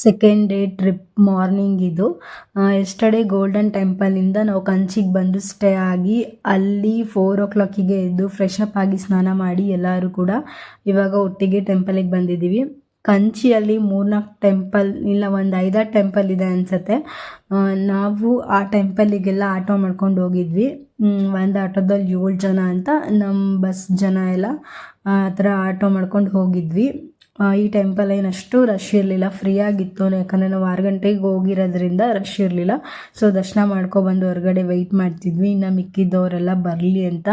Second day trip morning ಇದು. Yesterday golden ಟೆಂಪಲಿಂದ ನಾವು ಕಂಚಿಗೆ ಬಂದು ಸ್ಟೇ ಆಗಿ ಅಲ್ಲಿ 4 o'clock ಎದ್ದು ಫ್ರೆಶ್ ಅಪ್ ಆಗಿ ಸ್ನಾನ ಮಾಡಿ ಎಲ್ಲರೂ ಕೂಡ ಇವಾಗ ಒಟ್ಟಿಗೆ ಟೆಂಪಲಿಗೆ ಬಂದಿದ್ದೀವಿ. ಕಂಚಿಯಲ್ಲಿ 3-4 ಟೆಂಪಲ್ ಇಲ್ಲ ಒಂದು 5-6 ಟೆಂಪಲ್ ಇದೆ ಅನಿಸುತ್ತೆ. ನಾವು ಆ ಟೆಂಪಲಿಗೆಲ್ಲ ಆಟೋ ಮಾಡ್ಕೊಂಡು ಹೋಗಿದ್ವಿ. ಒಂದು ಆಟೋದಲ್ಲಿ 7 ಜನ ಅಂತ, ನಮ್ಮ ಬಸ್ ಜನ ಎಲ್ಲ ಆ ಥರ ಆಟೋ ಮಾಡ್ಕೊಂಡು ಹೋಗಿದ್ವಿ. ಈ ಟೆಂಪಲ್ ಏನಷ್ಟು ರಶ್ ಇರಲಿಲ್ಲ, ಫ್ರೀ ಆಗಿತ್ತು. ಯಾಕಂದರೆ ನಾವು 6 ಗಂಟೆಗೆ ಹೋಗಿರೋದ್ರಿಂದ ರಶ್ ಇರಲಿಲ್ಲ. ಸೊ ದರ್ಶನ ಮಾಡ್ಕೊಬಂದು ಹೊರಗಡೆ ವೆಯ್ಟ್ ಮಾಡ್ತಿದ್ವಿ ಇನ್ನು ಮಿಕ್ಕಿದ್ದವರೆಲ್ಲ ಬರಲಿ ಅಂತ.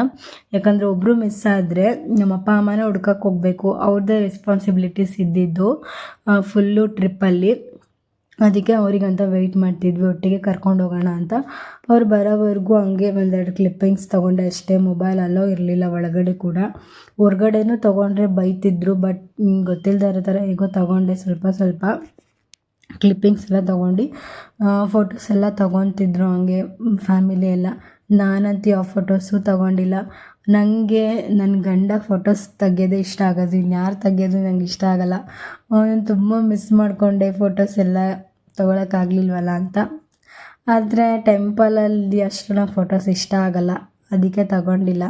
ಯಾಕಂದರೆ ಒಬ್ಬರು ಮಿಸ್ ಆದರೆ ನಮ್ಮ ಅಪ್ಪ ಅಮ್ಮನೇ ಹುಡ್ಕಕ್ಕೆ ಹೋಗಬೇಕು, ಅವ್ರದ್ದೇ ರೆಸ್ಪಾನ್ಸಿಬಿಲಿಟೀಸ್ ಇದ್ದಿದ್ದು ಫುಲ್ಲು ಟ್ರಿಪ್ಪಲ್ಲಿ. ಅದಕ್ಕೆ ಅವರಿಗಂತ ವೆಯ್ಟ್ ಮಾಡ್ತಿದ್ವಿ, ಒಟ್ಟಿಗೆ ಕರ್ಕೊಂಡು ಹೋಗೋಣ ಅಂತ. ಅವ್ರು ಬರೋವರೆಗೂ ಹಂಗೆ 1-2 ಕ್ಲಿಪ್ಪಿಂಗ್ಸ್ ತೊಗೊಂಡೆ ಅಷ್ಟೇ. ಮೊಬೈಲ್ ಅಲ್ಲೋ ಇರಲಿಲ್ಲ ಒಳಗಡೆ ಕೂಡ. ಹೊರ್ಗಡೆನೂ ತೊಗೊಂಡ್ರೆ ಬೈತಿದ್ರು, ಬಟ್ ಗೊತ್ತಿಲ್ಲದೆ ಇರೋ ಥರ ಹೇಗೋ ತೊಗೊಂಡೆ. ಸ್ವಲ್ಪ ಕ್ಲಿಪ್ಪಿಂಗ್ಸ್ ಎಲ್ಲ ತೊಗೊಂಡು ಫೋಟೋಸ್ ಎಲ್ಲ ತೊಗೊತಿದ್ರು ಹಂಗೆ ಫ್ಯಾಮಿಲಿ ಎಲ್ಲ. ನಾನಂತೂ ಯಾವ ಫೋಟೋಸು ತೊಗೊಂಡಿಲ್ಲ. ನನಗೆ ನನ್ನ ಗಂಡ ಫೋಟೋಸ್ ತೆಗಿಯೋದೇ ಇಷ್ಟ ಆಗೋದು, ಇನ್ಯಾರು ತೆಗಿಯೋದು ನಂಗೆ ಇಷ್ಟ ಆಗೋಲ್ಲ. ಅವನು ತುಂಬ ಮಿಸ್ ಮಾಡಿಕೊಂಡೆ ಫೋಟೋಸ್ ಎಲ್ಲ ತೊಗೊಳಕ್ಕಾಗಲಿಲ್ವಲ್ಲ ಅಂತ. ಆದರೆ ಟೆಂಪಲಲ್ಲಿ ಅಷ್ಟು ನಂಗೆ ಫೋಟೋಸ್ ಇಷ್ಟ ಆಗೋಲ್ಲ, ಅದಕ್ಕೆ ತಗೊಂಡಿಲ್ಲ.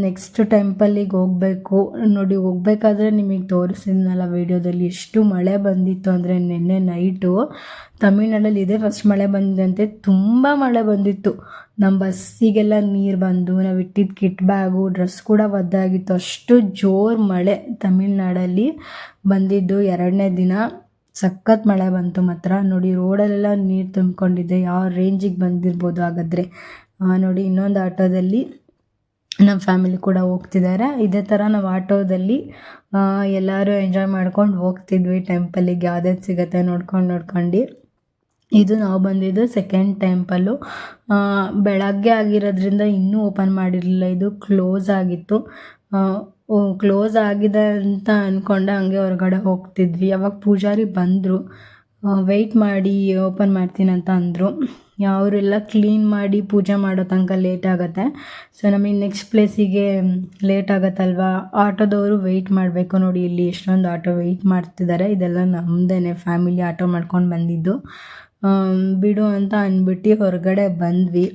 ನೆಕ್ಸ್ಟ್ ಟೆಂಪಲಿಗೆ ಹೋಗಬೇಕು ನೋಡಿ. ಹೋಗ್ಬೇಕಾದ್ರೆ ನಿಮಗೆ ತೋರಿಸಿದ್ನಲ್ಲ ವೀಡಿಯೋದಲ್ಲಿ, ಎಷ್ಟು ಮಳೆ ಬಂದಿತ್ತು ಅಂದರೆ ನಿನ್ನೆ ನೈಟು ತಮಿಳ್ನಾಡಲ್ಲಿ ಇದೇ ಫಸ್ಟ್ ಮಳೆ ಬಂದಿದಂತೆ. ತುಂಬ ಮಳೆ ಬಂದಿತ್ತು. ನಮ್ಮ ಬಸ್ಸಿಗೆಲ್ಲ ನೀರು ಬಂದು ನಾವು ಇಟ್ಟಿದ್ದ ಕಿಟ್ ಬ್ಯಾಗು ಡ್ರೆಸ್ ಕೂಡ ಒದ್ದಾಗಿತ್ತು. ಅಷ್ಟು ಜೋರು ಮಳೆ ತಮಿಳ್ನಾಡಲ್ಲಿ ಬಂದಿದ್ದು 2ನೇ ದಿನ. ಸಖತ್ ಮಳೆ ಬಂತು ಮಾತ್ರ. ನೋಡಿ ರೋಡಲ್ಲೆಲ್ಲ ನೀರು ತುಂಬಿಕೊಂಡಿದೆ. ಯಾವ ರೇಂಜಿಗೆ ಬಂದಿರ್ಬೋದು ಹಾಗಾದರೆ ನೋಡಿ. ಇನ್ನೊಂದು ಆಟೋದಲ್ಲಿ ನಮ್ಮ ಫ್ಯಾಮಿಲಿ ಕೂಡ ಹೋಗ್ತಿದ್ದಾರೆ. ಇದೇ ಥರ ನಾವು ಆಟೋದಲ್ಲಿ ಎಲ್ಲರೂ ಎಂಜಾಯ್ ಮಾಡ್ಕೊಂಡು ಹೋಗ್ತಿದ್ವಿ ಟೆಂಪಲಿಗೆ. ಯಾವ್ದು ಸಿಗುತ್ತೆ ನೋಡ್ಕೊಂಡು. ಇದು ನಾವು ಬಂದಿದ್ದು ಸೆಕೆಂಡ್ ಟೆಂಪಲ್ಲು. ಬೆಳಗ್ಗೆ ಆಗಿರೋದ್ರಿಂದ ಇನ್ನೂ ಓಪನ್ ಮಾಡಿರಲಿಲ್ಲ, ಇದು ಕ್ಲೋಸ್ ಆಗಿತ್ತು. ಕ್ಲೋಸ್ ಆಗಿದೆ ಅಂತ ಅಂದ್ಕೊಂಡೆ ಹಂಗೆ ಹೊರಗಡೆ ಹೋಗ್ತಿದ್ವಿ. ಯಾವಾಗ ಪೂಜಾರಿ ಬಂದರು, ವೆಯ್ಟ್ ಮಾಡಿ ಓಪನ್ ಮಾಡ್ತೀನಿ ಅಂತ ಅಂದರು. ಅವರೆಲ್ಲ ಕ್ಲೀನ್ ಮಾಡಿ ಪೂಜೆ ಮಾಡೋ ತನಕ ಲೇಟ್ ಆಗುತ್ತೆ. ಸೊ ನಮಗೆ ನೆಕ್ಸ್ಟ್ ಪ್ಲೇಸಿಗೆ ಲೇಟ್ ಆಗುತ್ತಲ್ವ, ಆಟೋದವರು ವೆಯ್ಟ್ ಮಾಡಬೇಕು. ನೋಡಿ ಇಲ್ಲಿ ಎಷ್ಟೊಂದು ಆಟೋ ವೆಯ್ಟ್ ಮಾಡ್ತಿದ್ದಾರೆ. ಇದೆಲ್ಲ ನಮ್ಮದೇ ಫ್ಯಾಮಿಲಿ ಆಟೋ ಮಾಡ್ಕೊಂಡು ಬಂದಿದ್ದು. ಬಿಡು ಅಂತ ಅಂದ್ಬಿಟ್ಟು ಹೊರಗಡೆ ಬಂದ್ವಿ.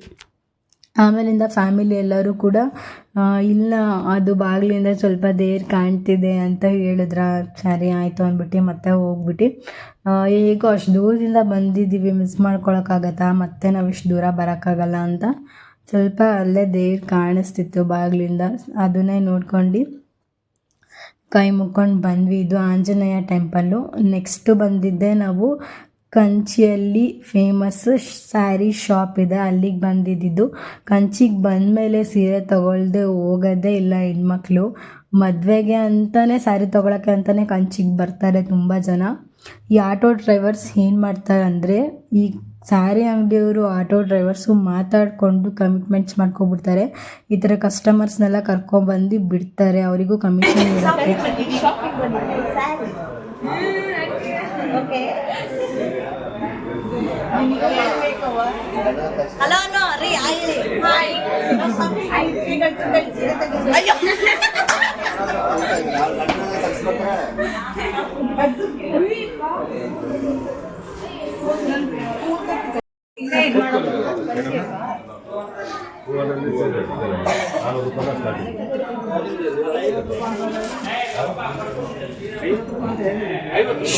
ಆಮೇಲಿಂದ ಫ್ಯಾಮಿಲಿ ಎಲ್ಲರೂ ಕೂಡ ಇಲ್ಲ ಅದು ಬಾಗಿಲಿಂದ ಸ್ವಲ್ಪ ದೇರ್ ಕಾಣ್ತಿದೆ ಅಂತ ಹೇಳಿದ್ರ. ಸರಿ ಆಯಿತು ಅಂದ್ಬಿಟ್ಟು ಮತ್ತೆ ಹೋಗ್ಬಿಟ್ಟು ಹೇಗೋ ಅಷ್ಟು ದೂರದಿಂದ ಬಂದಿದ್ದೀವಿ, ಮಿಸ್ ಮಾಡ್ಕೊಳಕ್ಕಾಗತ್ತಾ, ಮತ್ತೆ ನಾವು ಇಷ್ಟು ದೂರ ಬರೋಕ್ಕಾಗಲ್ಲ ಅಂತ ಸ್ವಲ್ಪ ಅಲ್ಲೇ ದೇರ್ ಕಾಣಿಸ್ತಿತ್ತು ಬಾಗಿಲಿಂದ. ಅದನ್ನೇ ನೋಡ್ಕೊಂಡು ಕೈ ಮುಕ್ಕೊಂಡು ಬಂದ್ವಿ. ಇದು ಆಂಜನೇಯ ಟೆಂಪಲ್ಲು. ನೆಕ್ಸ್ಟು ಬಂದಿದ್ದೆ ನಾವು ಕಂಚಿಯಲ್ಲಿ ಫೇಮಸ್ ಸ್ಯಾರಿ ಶಾಪ್ ಇದೆ, ಅಲ್ಲಿಗೆ ಬಂದಿದ್ದು. ಕಂಚಿಗೆ ಬಂದಮೇಲೆ ಸೀರೆ ತೊಗೊಳ್ದೆ ಹೋಗೋದೇ ಇಲ್ಲ ಹೆಣ್ಮಕ್ಳು. ಮದುವೆಗೆ ಅಂತಲೇ ಸ್ಯಾರಿ ತೊಗೊಳಕ್ಕೆ ಅಂತಲೇ ಕಂಚಿಗೆ ಬರ್ತಾರೆ ತುಂಬ ಜನ. ಈ ಆಟೋ ಡ್ರೈವರ್ಸ್ ಏನು ಮಾಡ್ತಾರೆ ಅಂದರೆ, ಈ ಸ್ಯಾರಿ ಅಂಗಡಿಯವರು ಆಟೋ ಡ್ರೈವರ್ಸು ಮಾತಾಡಿಕೊಂಡು ಕಮಿಟ್ಮೆಂಟ್ಸ್ ಮಾಡ್ಕೊಬಿಡ್ತಾರೆ. ಈ ಥರ ಕಸ್ಟಮರ್ಸ್ನೆಲ್ಲ ಕರ್ಕೊಂಡ್ಬಂದು ಬಿಡ್ತಾರೆ, ಅವರಿಗೂ ಕಮಿಷನ್ ಇರುತ್ತೆ. ಹಲೋ ರೀ ಹಾಯ್.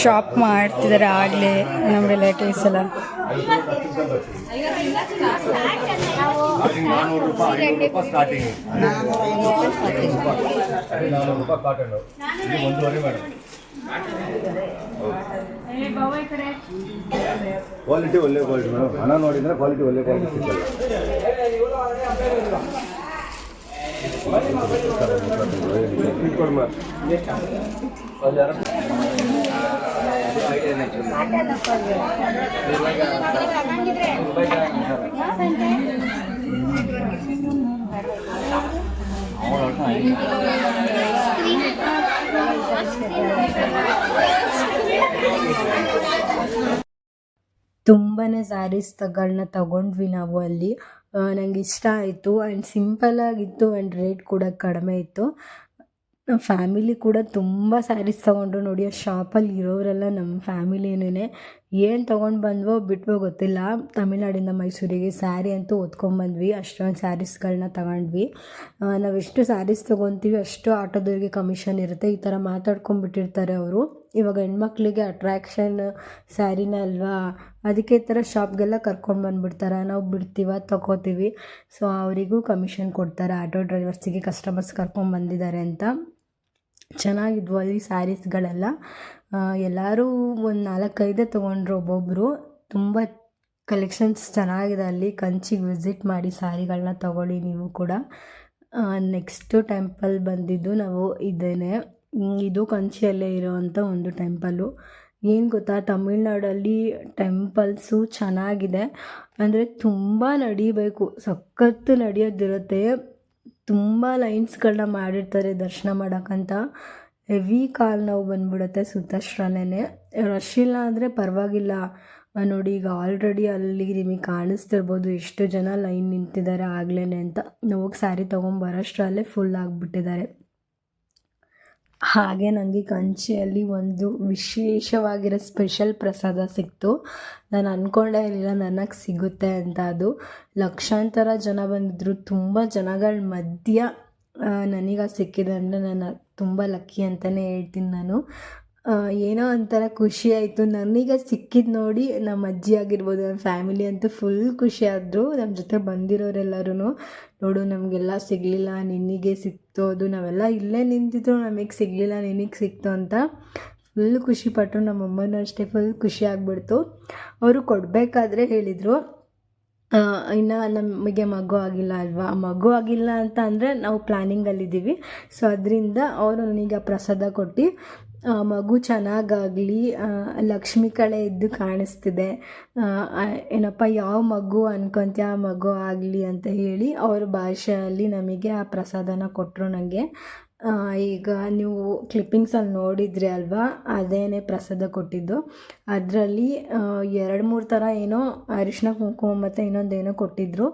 ಶಾಪ್ ಮಾಡ್ತಿದ್ದಾರೆ ಆಗಲೇ ನಮ್ಮ ರಿಲೇಟಿವ್ಸ್ ಎಲ್ಲ. ಕ್ವಾಲಿಟಿ ಒಳ್ಳೆ ಕ್ವಾಲಿಟಿ ಮೇಡಮ್. ಹಣ ನೋಡಿದರೆ ಕ್ವಾಲಿಟಿ ಒಳ್ಳೆ ಕ್ವಾಲಿಟಿ ಸಿಗಲ್ಲ. ತುಂಬಾ ಸ್ಯಾರೀಸ್ಗಳನ್ನ ತಗೊಂಡ್ವಿ ನಾವು ಅಲ್ಲಿ. ನನಗೆ ಇಷ್ಟ ಆಯಿತು ಆ್ಯಂಡ್ ಸಿಂಪಲ್ಲಾಗಿತ್ತು ಆ್ಯಂಡ್ ರೇಟ್ ಕೂಡ ಕಡಿಮೆ ಇತ್ತು. ನಮ್ಮ ಫ್ಯಾಮಿಲಿ ಕೂಡ ತುಂಬ ಸ್ಯಾರೀಸ್ ತೊಗೊಂಡ್ರು ನೋಡಿ. ಆ ಶಾಪಲ್ಲಿ ಇರೋರೆಲ್ಲ ನಮ್ಮ ಫ್ಯಾಮಿಲಿನೇ. ಏನು ತೊಗೊಂಡು ಬಂದ್ವೋ ಬಿಟ್ವೋ ಗೊತ್ತಿಲ್ಲ. ತಮಿಳ್ನಾಡಿಂದ ಮೈಸೂರಿಗೆ ಸ್ಯಾರಿ ಅಂತೂ ಹೊತ್ಕೊಂಬಂದ್ವಿ. ಅಷ್ಟೊಂದು ಸ್ಯಾರೀಸ್ಗಳನ್ನ ತಗೊಂಡ್ವಿ. ನಾವೆಷ್ಟು ಸ್ಯಾರೀಸ್ ತೊಗೊತೀವಿ ಅಷ್ಟು ಆಟೋದವ್ರಿಗೆ ಕಮಿಷನ್ ಇರುತ್ತೆ. ಈ ಥರ ಮಾತಾಡ್ಕೊಂಡ್ಬಿಟ್ಟಿರ್ತಾರೆ ಅವರು. ಇವಾಗ ಹೆಣ್ಮಕ್ಳಿಗೆ ಅಟ್ರ್ಯಾಕ್ಷನ್ ಸ್ಯಾರಿನೇ ಅಲ್ವಾ, ಅದಕ್ಕೆ ಈ ಥರ ಶಾಪ್ಗೆಲ್ಲ ಕರ್ಕೊಂಡು ಬಂದುಬಿಡ್ತಾರೆ. ನಾವು ಬಿಡ್ತೀವ ತೊಗೋತೀವಿ. ಸೊ ಅವರಿಗೂ ಕಮಿಷನ್ ಕೊಡ್ತಾರೆ, ಆಟೋ ಡ್ರೈವರ್ಸಿಗೆ ಕಸ್ಟಮರ್ಸ್ ಕರ್ಕೊಂಡು ಬಂದಿದ್ದಾರೆ ಅಂತ. ಚೆನ್ನಾಗಿದ್ವು ಅಲ್ಲಿ ಸ್ಯಾರೀಸ್ಗಳೆಲ್ಲ. ಎಲ್ಲರೂ ಒಂದು 4-5 ತೊಗೊಂಡ್ರು ಒಬ್ಬೊಬ್ಬರು. ತುಂಬ ಕಲೆಕ್ಷನ್ಸ್ ಚೆನ್ನಾಗಿದೆ ಅಲ್ಲಿ. ಕಂಚಿಗೆ ವಿಸಿಟ್ ಮಾಡಿ ಸ್ಯಾರಿಗಳನ್ನ ತೊಗೊಳ್ಳಿ ನೀವು ಕೂಡ. ನೆಕ್ಸ್ಟು ಟೆಂಪಲ್ ಬಂದಿದ್ದು ನಾವು ಇದೇನೆ. ಇದು ಕಂಚಿಯಲ್ಲೇ ಇರೋವಂಥ ಒಂದು ಟೆಂಪಲ್ಲು. ಏನು ಗೊತ್ತಾ, ತಮಿಳ್ನಾಡಲ್ಲಿ ಟೆಂಪಲ್ಸು ಚೆನ್ನಾಗಿದೆ. ಅಂದರೆ ತುಂಬ ನಡಿಬೇಕು, ಸಖತ್ತು ನಡೆಯೋದಿರುತ್ತೆ. ತುಂಬ ಲೈನ್ಸ್ಗಳನ್ನ ಮಾಡಿರ್ತಾರೆ ದರ್ಶನ ಮಾಡೋಕ್ಕಂತ. ಹೆವಿ ಕಾಲು ನೋವು ಬಂದ್ಬಿಡುತ್ತೆ ಸುತ್ತಷ್ಟರಲ್ಲೇ. ರಶ್ ಇಲ್ಲ ಅಂದರೆ ಪರವಾಗಿಲ್ಲ. ನೋಡಿ ಈಗ ಆಲ್ರೆಡಿ ಅಲ್ಲಿ ನಿಮಗೆ ಕಾಣಿಸ್ತಿರ್ಬೋದು ಎಷ್ಟು ಜನ ಲೈನ್ ನಿಂತಿದ್ದಾರೆ ಆಗ್ಲೇ ಅಂತ. ಹೋಗಿ ಸ್ಯಾರಿ ತೊಗೊಂಬರೋಷ್ಟರಲ್ಲೇ ಫುಲ್ ಆಗಿಬಿಟ್ಟಿದ್ದಾರೆ. ಹಾಗೆ ನನಗೆ ಕಂಚಿಯಲ್ಲಿ ಒಂದು ವಿಶೇಷವಾಗಿರೋ ಸ್ಪೆಷಲ್ ಪ್ರಸಾದ ಸಿಕ್ತು. ನಾನು ಅಂದ್ಕೊಂಡೇ ಇರಲಿಲ್ಲ ನನಗೆ ಸಿಗುತ್ತೆ ಅಂತ. ಅದು ಲಕ್ಷಾಂತರ ಜನ ಬಂದಿದ್ದರು. ತುಂಬ ಜನಗಳ ಮಧ್ಯ ನನಗೆ ಸಿಕ್ಕಿದೆ ಅಂದರೆ ನಾನು ತುಂಬ ಲಕ್ಕಿ ಅಂತಲೇ ಹೇಳ್ತೀನಿ ನಾನು. ಏನೋ ಒಂಥರ ಖುಷಿ ಆಯಿತು ನನಗೆ ಸಿಕ್ಕಿದ್ದು ನೋಡಿ. ನಮ್ಮ ಅಜ್ಜಿ ಆಗಿರ್ಬೋದು, ನಮ್ಮ ಫ್ಯಾಮಿಲಿ ಅಂತೂ ಫುಲ್ ಖುಷಿಯಾದರು. ನಮ್ಮ ಜೊತೆ ಬಂದಿರೋರೆಲ್ಲರೂ, ನೋಡು ನಮಗೆಲ್ಲ ಸಿಗಲಿಲ್ಲ, ನಿನಗೆ ಸಿಕ್ತು, ಅದು ನಾವೆಲ್ಲ ಇಲ್ಲೇ ನಿಂತಿದ್ರು ನಮಗೆ ಸಿಗಲಿಲ್ಲ, ನಿನಗೆ ಸಿಕ್ತು ಅಂತ ಫುಲ್ ಖುಷಿಪಟ್ಟರು. ನಮ್ಮಮ್ಮನೂ ಅಷ್ಟೇ ಫುಲ್ ಖುಷಿ ಆಗಿಬಿಡ್ತು. ಅವರು ಕೊಡಬೇಕಾದ್ರೆ ಹೇಳಿದರು, ಇನ್ನು ನಮಗೆ ಮಗು ಆಗಿಲ್ಲ ಅಲ್ವಾ, ಮಗು ಆಗಿಲ್ಲ ಅಂತ ಅಂದರೆ ನಾವು ಪ್ಲ್ಯಾನಿಂಗಲ್ಲಿದ್ದೀವಿ. ಸೊ ಅದರಿಂದ ಅವರು ನನಗೆ ಆ ಪ್ರಸಾದ ಕೊಟ್ಟು, ಮಗು ಚೆನ್ನಾಗಾಗಲಿ, ಲಕ್ಷ್ಮಿ ಕಳೆ ಇದ್ದು ಕಾಣಿಸ್ತಿದೆ, ಏನಪ್ಪ ಯಾವ ಮಗು ಅನ್ಕೊತೀಯ ಆ ಮಗು ಆಗಲಿ ಅಂತ ಹೇಳಿ ಅವ್ರ ಭಾಷೆಯಲ್ಲಿ ನಮಗೆ ಆ ಪ್ರಸಾದನ ಕೊಟ್ಟರು ನನಗೆ. ಈಗ ನೀವು ಕ್ಲಿಪ್ಪಿಂಗ್ಸಲ್ಲಿ ನೋಡಿದ್ರಿ ಅಲ್ವಾ, ಅದೇನೇ ಪ್ರಸಾದ ಕೊಟ್ಟಿದ್ದು. ಅದರಲ್ಲಿ 2-3 ಥರ ಏನೋ ಅರಿಶಿನ ಕುಂಕುಮ ಮತ್ತು ಇನ್ನೊಂದೇನೋ ಕೊಟ್ಟಿದ್ದರು.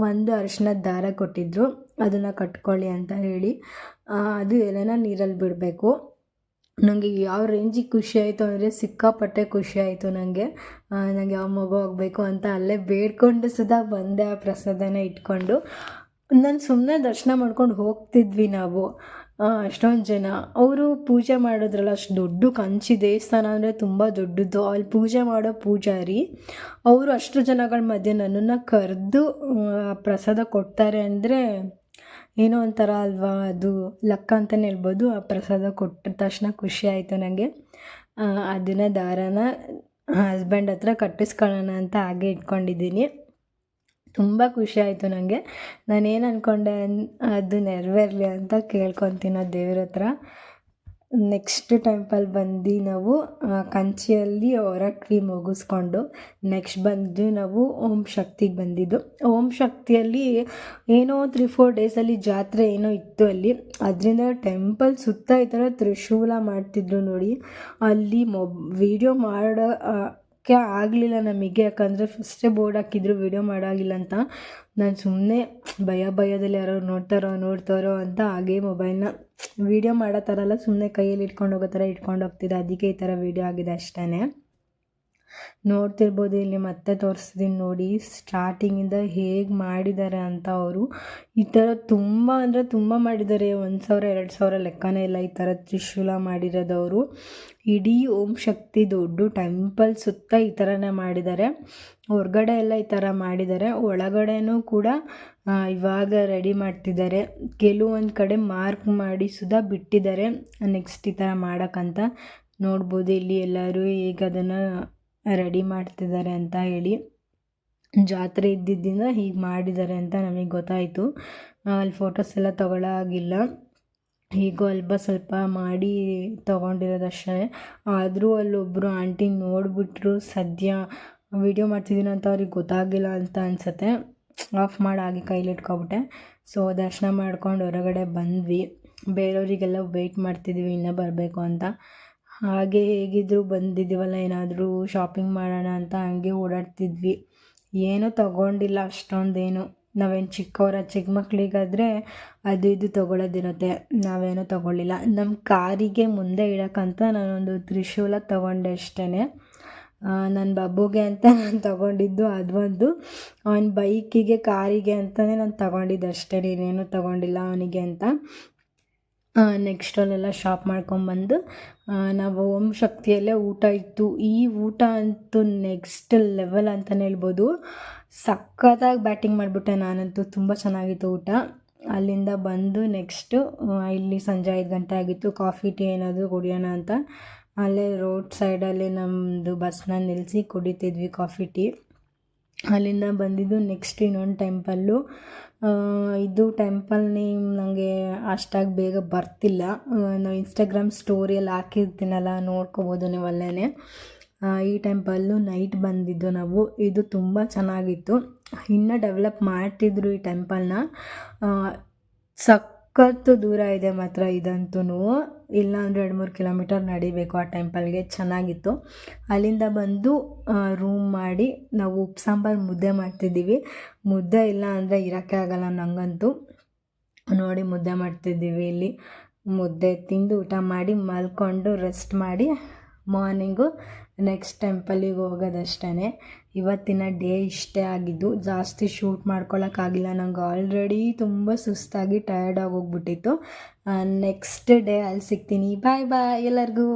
ಒಂದು ಅರಿಶಿನದ ದಾರ ಕೊಟ್ಟಿದ್ದರು, ಅದನ್ನು ಕಟ್ಕೊಳ್ಳಿ ಅಂತ ಹೇಳಿ. ಅದು ಎಲೆನ ನೀರಲ್ಲಿ ಬಿಡಬೇಕು. ನನಗೆ ಯಾವ ರೇಂಜಿಗೆ ಖುಷಿ ಆಯಿತು ಅಂದರೆ ಸಿಕ್ಕಾಪಟ್ಟೆ ಖುಷಿ ಆಯಿತು ನನಗೆ. ನನಗೆ ಯಾವ ಮಗು ಆಗಬೇಕು ಅಂತ ಅಲ್ಲೇ ಬೇಡ್ಕೊಂಡು ಸುಧಾ ಬಂದೆ ಆ ಪ್ರಸಾದನ ಇಟ್ಕೊಂಡು. ನಾನು ಸುಮ್ಮನೆ ದರ್ಶನ ಮಾಡ್ಕೊಂಡು ಹೋಗ್ತಿದ್ವಿ ನಾವು. ಅಷ್ಟೊಂದು ಜನ ಅವರು ಪೂಜೆ ಮಾಡಿದ್ರಲ್ಲ, ಅಷ್ಟು ದೊಡ್ಡ ಕಂಚಿ ದೇವಸ್ಥಾನ ಅಂದರೆ ತುಂಬ ದೊಡ್ಡದು. ಅಲ್ಲಿ ಪೂಜೆ ಮಾಡೋ ಪೂಜಾರಿ ಅವರು ಅಷ್ಟು ಜನಗಳ ಮಧ್ಯೆ ನನ್ನನ್ನು ಕರೆದು ಪ್ರಸಾದ ಕೊಡ್ತಾರೆ ಅಂದರೆ ಏನೋ ಒಂಥರ ಅಲ್ವಾ, ಅದು ಲಕ್ಕ ಅಂತಲೇ ಹೇಳ್ಬೋದು. ಆ ಪ್ರಸಾದ ಕೊಟ್ಟ ತಕ್ಷಣ ಖುಷಿ ಆಯಿತು ನನಗೆ. ಅದನ್ನು ದಾರಾನ ಹಸ್ಬೆಂಡ್ ಹತ್ರ ಕಟ್ಟಿಸ್ಕೊಳ್ಳೋಣ ಅಂತ ಹಾಗೆ ಇಟ್ಕೊಂಡಿದ್ದೀನಿ. ತುಂಬ ಖುಷಿ ಆಯಿತು ನನಗೆ. ನಾನೇನು ಅಂದ್ಕೊಂಡೆ ಅದು ನೆರವೇರಲಿ ಅಂತ ಕೇಳ್ಕೊತೀನೋ ದೇವ್ರ ಹತ್ರ. ನೆಕ್ಸ್ಟ್ ಟೆಂಪಲ್ ಬಂದು ನಾವು ಕಂಚಿಯಲ್ಲಿ ಹೊರಟ್ವಿ ಮುಗಿಸ್ಕೊಂಡು. ನೆಕ್ಸ್ಟ್ ಬಂದು ನಾವು ಓಂ ಶಕ್ತಿಗೆ ಬಂದಿದ್ದು. ಓಂ ಶಕ್ತಿಯಲ್ಲಿ ಏನೋ 3-4 ಡೇಸಲ್ಲಿ ಜಾತ್ರೆ ಏನೋ ಇತ್ತು ಅಲ್ಲಿ. ಅದರಿಂದ ಟೆಂಪಲ್ ಸುತ್ತ ಈ ಥರ ತ್ರಿಶೂಲ ಮಾಡ್ತಿದ್ರು ನೋಡಿ. ಅಲ್ಲಿ ವೀಡಿಯೋ ಮಾಡೋಕ್ಕೆ ಆಗಲಿಲ್ಲ ನಮಗೆ, ಯಾಕಂದರೆ ಫಸ್ಟೇ ಬೋರ್ಡ್ ಹಾಕಿದ್ರು ವೀಡಿಯೋ ಮಾಡೋಂಗಿಲ್ಲ ಅಂತ. ನಾನು ಸುಮ್ಮನೆ ಭಯದಲ್ಲಿ ಯಾರೋ ನೋಡ್ತಾರೋ ಅಂತ ಹಾಗೇ ಮೊಬೈಲ್ನ ವೀಡಿಯೋ ಮಾಡೋ ಥರ ಎಲ್ಲ ಸುಮ್ಮನೆ ಕೈಯಲ್ಲಿ ಇಟ್ಕೊಂಡು ಹೋಗೋ ಥರ ಇಟ್ಕೊಂಡು ಹೋಗ್ತಿದ್ದೆ. ಅದಕ್ಕೆ ಈ ಥರ ವೀಡಿಯೋ ಆಗಿದೆ ಅಷ್ಟೇ. ನೋಡ್ತಿರ್ಬೋದು ಇಲ್ಲಿ ಮತ್ತೆ ತೋರಿಸ್ತೀನಿ ನೋಡಿ, ಸ್ಟಾರ್ಟಿಂಗಿಂದ ಹೇಗೆ ಮಾಡಿದ್ದಾರೆ ಅಂತ. ಅವರು ಈ ಥರ ತುಂಬ ಅಂದರೆ ತುಂಬ ಮಾಡಿದ್ದಾರೆ. 1,000-2,000 ಲೆಕ್ಕನೇ ಇಲ್ಲ ಈ ಥರ ತ್ರಿಶೂಲ ಮಾಡಿರೋದವರು. ಇಡೀ ಓಂ ಶಕ್ತಿ ದೊಡ್ಡ ಟೆಂಪಲ್ ಸುತ್ತ ಈ ಥರನೇ ಮಾಡಿದ್ದಾರೆ. ಹೊರಗಡೆ ಎಲ್ಲ ಈ ಥರ ಮಾಡಿದ್ದಾರೆ, ಒಳಗಡೆನೂ ಕೂಡ ಇವಾಗ ರೆಡಿ ಮಾಡ್ತಿದ್ದಾರೆ. ಕೆಲವೊಂದು ಕಡೆ ಮಾರ್ಕ್ ಮಾಡಿ ಸುಧಾ ಬಿಟ್ಟಿದ್ದಾರೆ ನೆಕ್ಸ್ಟ್ ಈ ಥರ ಮಾಡೋಕ್ಕಂತ. ನೋಡ್ಬೋದು ಇಲ್ಲಿ ಎಲ್ಲರೂ ಈಗ ಅದನ್ನು ರೆಡಿ ಮಾಡ್ತಿದ್ದಾರೆ ಅಂತ ಹೇಳಿ. ಜಾತ್ರೆ ಇದ್ದಿದ್ದರಿಂದ ಹೀಗೆ ಮಾಡಿದ್ದಾರೆ ಅಂತ ನಮಗೆ ಗೊತ್ತಾಯಿತು. ಅಲ್ಲಿ ಫೋಟೋಸ್ ಎಲ್ಲ ತಗೊಳ್ಳೋ ಆಗಿಲ್ಲ, ಹೀಗೂ ಸ್ವಲ್ಪ ಮಾಡಿ ತೊಗೊಂಡಿರೋದಷ್ಟೇ. ಆದರೂ ಅಲ್ಲೊಬ್ಬರು ಆಂಟಿ ನೋಡಿಬಿಟ್ರು, ಸದ್ಯ ವೀಡಿಯೋ ಮಾಡ್ತಿದ್ದೀನಿ ಅಂತ ಅವ್ರಿಗೆ ಗೊತ್ತಾಗಿಲ್ಲ ಅಂತ ಅನಿಸುತ್ತೆ. ಆಫ್ ಮಾಡಿ ಹಾಗೆ ಕೈಲಿಟ್ಕೊಬಿಟ್ಟೆ. ಸೊ ದರ್ಶನ ಮಾಡ್ಕೊಂಡು ಹೊರಗಡೆ ಬಂದ್ವಿ. ಬೇರೆಯವರಿಗೆಲ್ಲ ವೆಯ್ಟ್ ಮಾಡ್ತಿದ್ವಿ ಇನ್ನೂ ಬರಬೇಕು ಅಂತ. ಹಾಗೆ ಹೇಗಿದ್ದರೂ ಬಂದಿದ್ದೀವಲ್ಲ, ಏನಾದರೂ ಶಾಪಿಂಗ್ ಮಾಡೋಣ ಅಂತ ಹಂಗೆ ಓಡಾಡ್ತಿದ್ವಿ. ಏನೂ ತಗೊಂಡಿಲ್ಲ ಅಷ್ಟೊಂದೇನು. ನಾವೇನು ಚಿಕ್ಕ ಮಕ್ಕಳಿಗಾದರೆ ಅದು ಇದು ತೊಗೊಳೋದಿರುತ್ತೆ, ನಾವೇನೂ ತೊಗೊಳ್ಳಿಲ್ಲ. ನಮ್ಮ ಕಾರಿಗೆ ಮುಂದೆ ಇಡೋಕ್ಕಂತ ನಾನೊಂದು ತ್ರಿಶೂಲ ತೊಗೊಂಡೆ ಅಷ್ಟೇ. ನನ್ನ ಬಬ್ಬುಗೆ ಅಂತ ನಾನು ತೊಗೊಂಡಿದ್ದು ಅದೊಂದು, ಅವನ ಬೈಕಿಗೆ ಕಾರಿಗೆ ಅಂತಲೇ ನಾನು ತೊಗೊಂಡಿದ್ದು ಅಷ್ಟೇ, ಇನ್ನೇನು ತೊಗೊಂಡಿಲ್ಲ ಅವನಿಗೆ ಅಂತ. ನೆಕ್ಸ್ಟ್ ಅಲ್ಲೆಲ್ಲ ಶಾಪ್ ಮಾಡ್ಕೊಂಬಂದು ನಾವು ಓಂ ಶಕ್ತಿಯಲ್ಲೇ ಊಟ ಇತ್ತು. ಈ ಊಟ ಅಂತೂ ನೆಕ್ಸ್ಟ್ ಲೆವೆಲ್ ಅಂತಲೇ ಹೇಳ್ಬೋದು. ಸಖತ್ತಾಗಿ ಬ್ಯಾಟಿಂಗ್ ಮಾಡಿಬಿಟ್ಟೆ ನಾನಂತೂ, ತುಂಬ ಚೆನ್ನಾಗಿತ್ತು ಊಟ. ಅಲ್ಲಿಂದ ಬಂದು ನೆಕ್ಸ್ಟು ಇಲ್ಲಿ ಸಂಜೆ 5 ಗಂಟೆ ಆಗಿತ್ತು. ಕಾಫಿ ಟೀ ಏನಾದರೂ ಕುಡಿಯೋಣ ಅಂತ ಅಲ್ಲೇ ರೋಡ್ ಸೈಡಲ್ಲಿ ನಮ್ಮದು ಬಸ್ನ ನಿಲ್ಲಿಸಿ ಕುಡಿತಿದ್ವಿ ಕಾಫಿ ಟೀ. ಅಲ್ಲಿಂದ ಬಂದಿದ್ದು ನೆಕ್ಸ್ಟ್ ಇನ್ನೊಂದು ಟೆಂಪಲ್ಲು. ಇದು ಟೆಂಪಲ್ ನೇಮ್ ನನಗೆ ಅಷ್ಟಾಗಿ ಬೇಗ ಬರ್ತಿಲ್ಲ, ನಾವು ಇನ್ಸ್ಟಾಗ್ರಾಮ್ ಸ್ಟೋರಿಯಲ್ಲಿ ಹಾಕಿರ್ತೀನಲ್ಲ, ನೋಡ್ಕೋಬೋದು ನೀವು ಅಲ್ಲೇ. ಈ ಟೆಂಪಲ್ಲು ನೈಟ್ ಬಂದಿದ್ದು ನಾವು. ಇದು ತುಂಬ ಚೆನ್ನಾಗಿತ್ತು, ಇನ್ನೂ ಡೆವಲಪ್ ಮಾಡ್ತಿದ್ರು ಈ ಟೆಂಪಲ್ನ. ಸಖತ್ತು ದೂರ ಇದೆ ಮಾತ್ರ ಇದಂತೂ, ಇಲ್ಲ ಅಂದರೆ 2-3 ಕಿಲೋಮೀಟರ್ ನಡಿಬೇಕು ಆ ಟೆಂಪಲ್ಗೆ. ಚೆನ್ನಾಗಿತ್ತು. ಅಲ್ಲಿಂದ ಬಂದು ರೂಮ್ ಮಾಡಿ ನಾವು ಉಪ್ಪು ಸಾಂಬಾರು ಮುದ್ದೆ ಮಾಡ್ತಿದ್ದೀವಿ. ಮುದ್ದೆ ಇಲ್ಲ ಅಂದರೆ ಇರೋಕ್ಕೆ ಆಗಲ್ಲ ನನಗಂತೂ. ನೋಡಿ ಮುದ್ದೆ ಮಾಡ್ತಿದ್ದೀವಿ ಇಲ್ಲಿ. ಮುದ್ದೆ ತಿಂದು ಊಟ ಮಾಡಿ ಮಲ್ಕೊಂಡು ರೆಸ್ಟ್ ಮಾಡಿ ಮಾರ್ನಿಂಗು ನೆಕ್ಸ್ಟ್ ಟೆಂಪಲಿಗೆ ಹೋಗೋದಷ್ಟೇ. ಇವತ್ತಿನ ಡೇ ಇಷ್ಟೇ ಆಗಿದ್ದು, ಜಾಸ್ತಿ ಶೂಟ್ ಮಾಡ್ಕೊಳ್ಳೋಕ್ಕಾಗಿಲ್ಲ. ನಂಗೆ ಆಲ್ರೆಡಿ ತುಂಬ ಸುಸ್ತಾಗಿ ಟಯರ್ಡ್ ಆಗೋಗ್ಬಿಟ್ಟಿತ್ತು. ನೆಕ್ಸ್ಟ್ ಡೇ ಅಲ್ಲಿ ಸಿಗ್ತೀನಿ. ಬಾಯ್ ಎಲ್ಲರಿಗೂ.